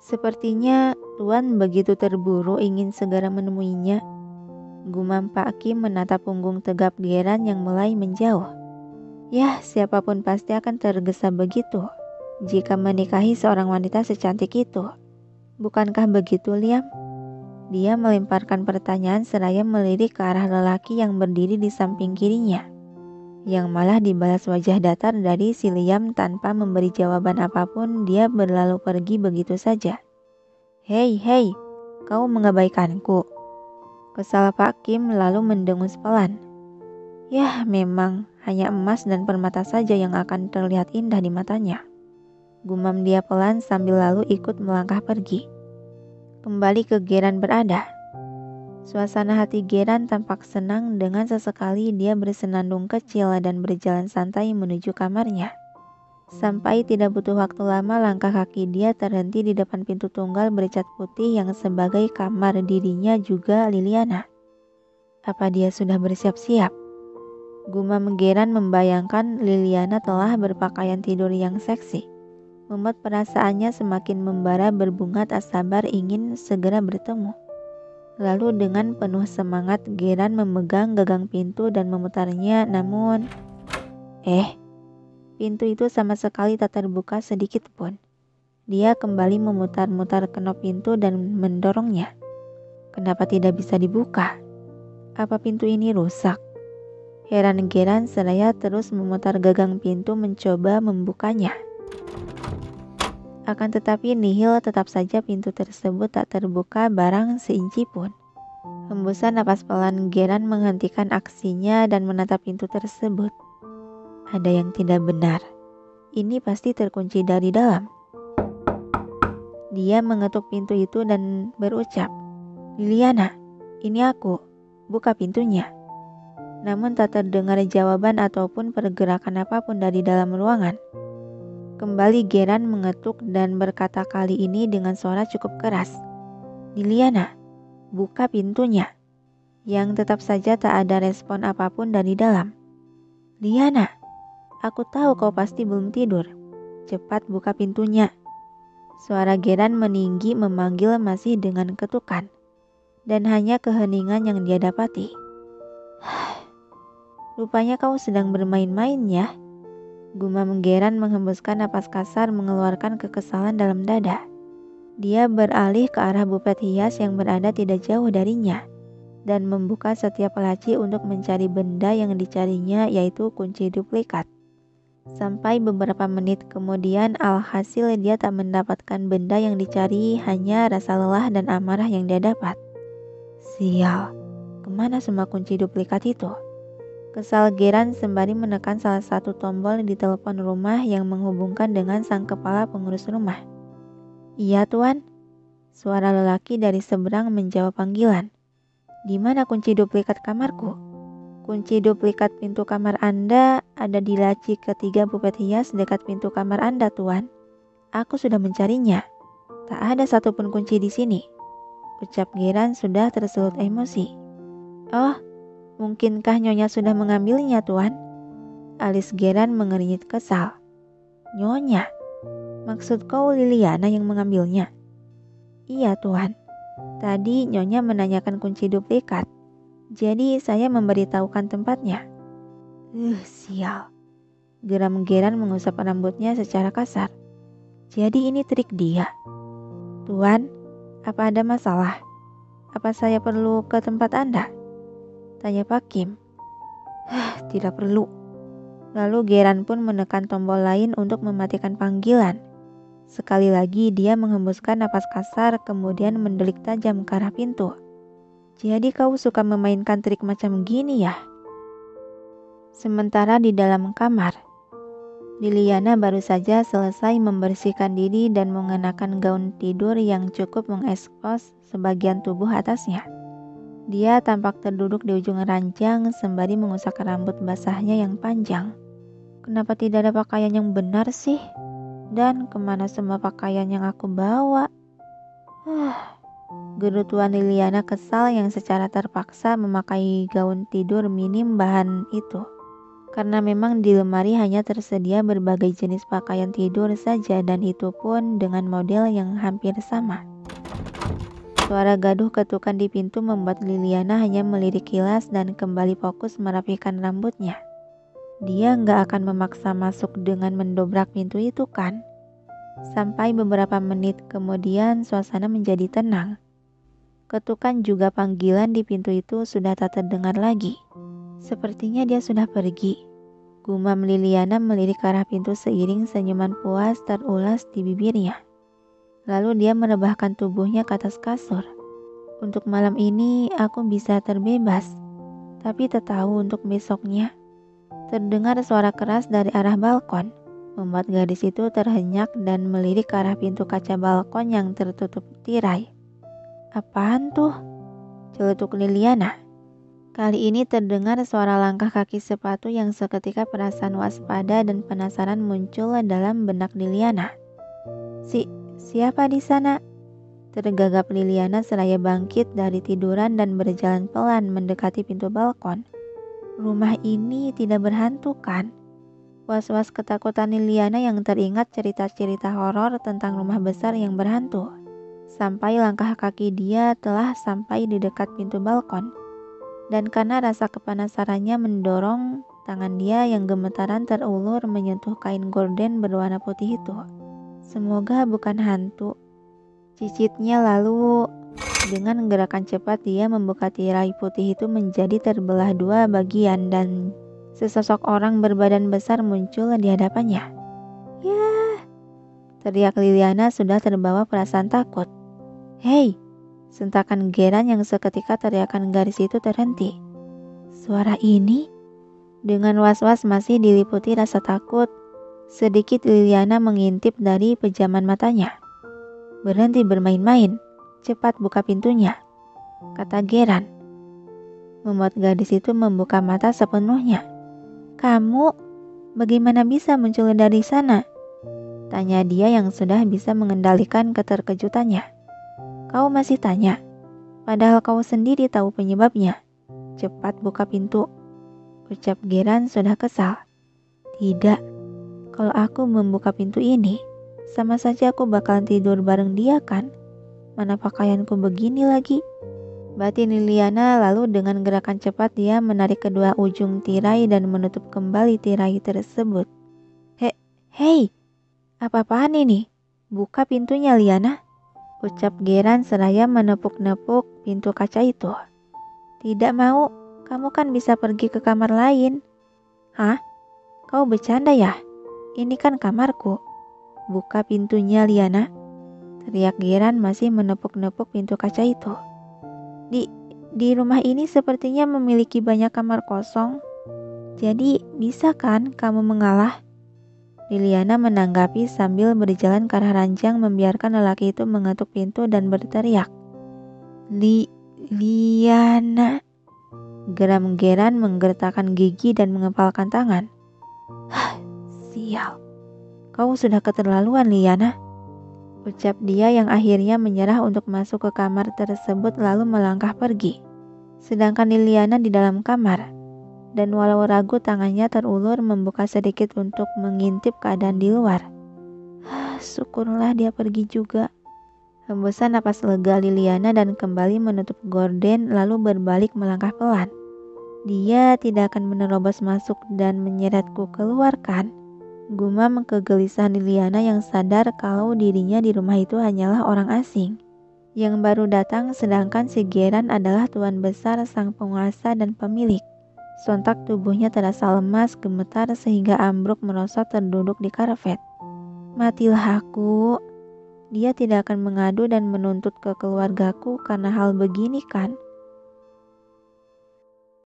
Sepertinya Tuan begitu terburu ingin segera menemuinya. Gumam Pak Kim menatap punggung tegap Geran yang mulai menjauh. Yah, siapapun pasti akan tergesa begitu jika menikahi seorang wanita secantik itu. Bukankah begitu, Liam? Dia melemparkan pertanyaan seraya melirik ke arah lelaki yang berdiri di samping kirinya, yang malah dibalas wajah datar dari si Liam tanpa memberi jawaban apapun. Dia berlalu pergi begitu saja. Hei, kau mengabaikanku. Kesal Pak Kim lalu mendengus pelan. Yah, memang hanya emas dan permata saja yang akan terlihat indah di matanya. Gumam dia pelan sambil lalu ikut melangkah pergi. Kembali ke Geran berada. Suasana hati Geran tampak senang. Dengan sesekali dia bersenandung kecil dan berjalan santai menuju kamarnya. Sampai tidak butuh waktu lama langkah kaki dia terhenti di depan pintu tunggal bercat putih yang sebagai kamar dirinya juga Liliana. Apa dia sudah bersiap-siap? Gumam Geran membayangkan Liliana telah berpakaian tidur yang seksi. Membuat perasaannya semakin membara, berbunga tak sabar ingin segera bertemu. Lalu dengan penuh semangat Geran memegang gagang pintu dan memutarnya, namun pintu itu sama sekali tak terbuka sedikit pun. Dia kembali memutar-mutar kenop pintu dan mendorongnya. Kenapa tidak bisa dibuka? Apa pintu ini rusak? Heran Geran seraya terus memutar gagang pintu mencoba membukanya. Akan tetapi nihil, tetap saja pintu tersebut tak terbuka barang seinci pun. Hembusan napas pelan Geran menghentikan aksinya dan menatap pintu tersebut. Ada yang tidak benar. Ini pasti terkunci dari dalam. Dia mengetuk pintu itu dan berucap, Liliana, ini aku, buka pintunya. Namun tak terdengar jawaban ataupun pergerakan apapun dari dalam ruangan. Kembali Geran mengetuk dan berkata kali ini dengan suara cukup keras. Liliana, buka pintunya. Yang tetap saja tak ada respon apapun dari dalam. Liliana, aku tahu kau pasti belum tidur. Cepat buka pintunya. Suara Geran meninggi memanggil masih dengan ketukan. Dan hanya keheningan yang dia dapati. Rupanya kau sedang bermain-main ya. Gumam Geran menghembuskan napas kasar mengeluarkan kekesalan dalam dada. Dia beralih ke arah bufet hias yang berada tidak jauh darinya dan membuka setiap laci untuk mencari benda yang dicarinya, yaitu kunci duplikat. Sampai beberapa menit kemudian alhasil dia tak mendapatkan benda yang dicari, hanya rasa lelah dan amarah yang dia dapat. Sial, kemana semua kunci duplikat itu? Kesal Geran sembari menekan salah satu tombol di telepon rumah yang menghubungkan dengan sang kepala pengurus rumah. Iya tuan, suara lelaki dari seberang menjawab panggilan. Di mana kunci duplikat kamarku? Kunci duplikat pintu kamar Anda ada di laci ketiga bufet hias dekat pintu kamar Anda, tuan. Aku sudah mencarinya. Tak ada satupun kunci di sini. Ucap Geran sudah tersulut emosi. Oh, mungkinkah Nyonya sudah mengambilnya, tuan? Alis Geran mengernyit kesal. Nyonya? Maksud kau Liliana yang mengambilnya? Iya, tuan. Tadi Nyonya menanyakan kunci duplikat. Jadi saya memberitahukan tempatnya. Sial. Geram Geran mengusap rambutnya secara kasar. Jadi ini trik dia. Tuan, apa ada masalah? Apa saya perlu ke tempat Anda? Tanya Pak Kim. Tidak perlu. Lalu Geran pun menekan tombol lain untuk mematikan panggilan. Sekali lagi dia menghembuskan napas kasar kemudian mendelik tajam ke arah pintu. Jadi kau suka memainkan trik macam gini ya? Sementara di dalam kamar, Liliana baru saja selesai membersihkan diri dan mengenakan gaun tidur yang cukup mengekspos sebagian tubuh atasnya. Dia tampak terduduk di ujung ranjang sembari mengusap rambut basahnya yang panjang. Kenapa tidak ada pakaian yang benar sih? Dan kemana semua pakaian yang aku bawa? Gerutuan Liliana kesal yang secara terpaksa memakai gaun tidur minim bahan itu. Karena memang di lemari hanya tersedia berbagai jenis pakaian tidur saja dan itu pun dengan model yang hampir sama. Suara gaduh ketukan di pintu membuat Liliana hanya melirik kilas dan kembali fokus merapikan rambutnya. Dia nggak akan memaksa masuk dengan mendobrak pintu itu kan? Sampai beberapa menit kemudian suasana menjadi tenang. Ketukan juga panggilan di pintu itu sudah tak terdengar lagi. Sepertinya dia sudah pergi. Gumam Liliana melirik ke arah pintu seiring senyuman puas terulas di bibirnya. Lalu dia merebahkan tubuhnya ke atas kasur. Untuk malam ini aku bisa terbebas. Tapi tak tahu untuk besoknya. Terdengar suara keras dari arah balkon. Membuat gadis itu terhenyak dan melirik ke arah pintu kaca balkon yang tertutup tirai. Apaan tuh? Celetuk Liliana. Kali ini terdengar suara langkah kaki sepatu yang seketika perasaan waspada dan penasaran muncul dalam benak Liliana. Siapa di sana? Tergagap Liliana seraya bangkit dari tiduran dan berjalan pelan mendekati pintu balkon. Rumah ini tidak berhantu kan? Was-was ketakutan Liliana yang teringat cerita-cerita horor tentang rumah besar yang berhantu. Sampai langkah kaki dia telah sampai di dekat pintu balkon. Dan karena rasa kepenasarannya mendorong, tangan dia yang gemetaran terulur menyentuh kain gorden berwarna putih itu. Semoga bukan hantu. Cicitnya lalu dengan gerakan cepat dia membuka tirai putih itu menjadi terbelah dua bagian dan sesosok orang berbadan besar muncul di hadapannya. "Yah!" teriak Liliana sudah terbawa perasaan takut. "Hei!" Sentakan Geran yang seketika teriakan garis itu terhenti. Suara ini dengan was-was masih diliputi rasa takut. Sedikit Liliana mengintip dari pejaman matanya. "Berhenti bermain-main, cepat buka pintunya," kata Geran. Membuat gadis itu membuka mata sepenuhnya. "Kamu, bagaimana bisa muncul dari sana?" tanya dia yang sudah bisa mengendalikan keterkejutannya. "Kau masih tanya, padahal kau sendiri tahu penyebabnya. Cepat buka pintu," ucap Geran sudah kesal. "Tidak, kalau aku membuka pintu ini, sama saja aku bakalan tidur bareng dia kan? Mana pakaianku begini lagi?" Batin Liliana lalu dengan gerakan cepat dia menarik kedua ujung tirai dan menutup kembali tirai tersebut. Hei, apa-apaan ini? Buka pintunya, Liana," ucap Geran seraya menepuk-nepuk pintu kaca itu. "Tidak mau, kamu kan bisa pergi ke kamar lain." "Hah? Kau bercanda ya? Ini kan kamarku. Buka pintunya, Liana," teriak Geran masih menepuk-nepuk pintu kaca itu. Di rumah ini sepertinya memiliki banyak kamar kosong. Jadi bisa kan kamu mengalah?" Liliana menanggapi sambil berjalan ke arah ranjang membiarkan lelaki itu mengetuk pintu dan berteriak. Liana. Geram Geran menggertakkan gigi dan mengepalkan tangan. "Sial. Kau sudah keterlaluan, Liana," ucap dia yang akhirnya menyerah untuk masuk ke kamar tersebut lalu melangkah pergi. Sedangkan Liliana di dalam kamar. Dan walau ragu tangannya terulur membuka sedikit untuk mengintip keadaan di luar. Syukurlah dia pergi juga. Hembusan napas lega Liliana dan kembali menutup gorden lalu berbalik melangkah pelan. Dia tidak akan menerobos masuk dan menyeretku keluar kan? Gumam kegelisahan Liliana yang sadar kalau dirinya di rumah itu hanyalah orang asing yang baru datang, sedangkan si Geran adalah tuan besar sang penguasa dan pemilik. Sontak tubuhnya terasa lemas, gemetar sehingga ambruk merosot terduduk di karpet. Matilah aku. Dia tidak akan mengadu dan menuntut ke keluargaku karena hal begini kan?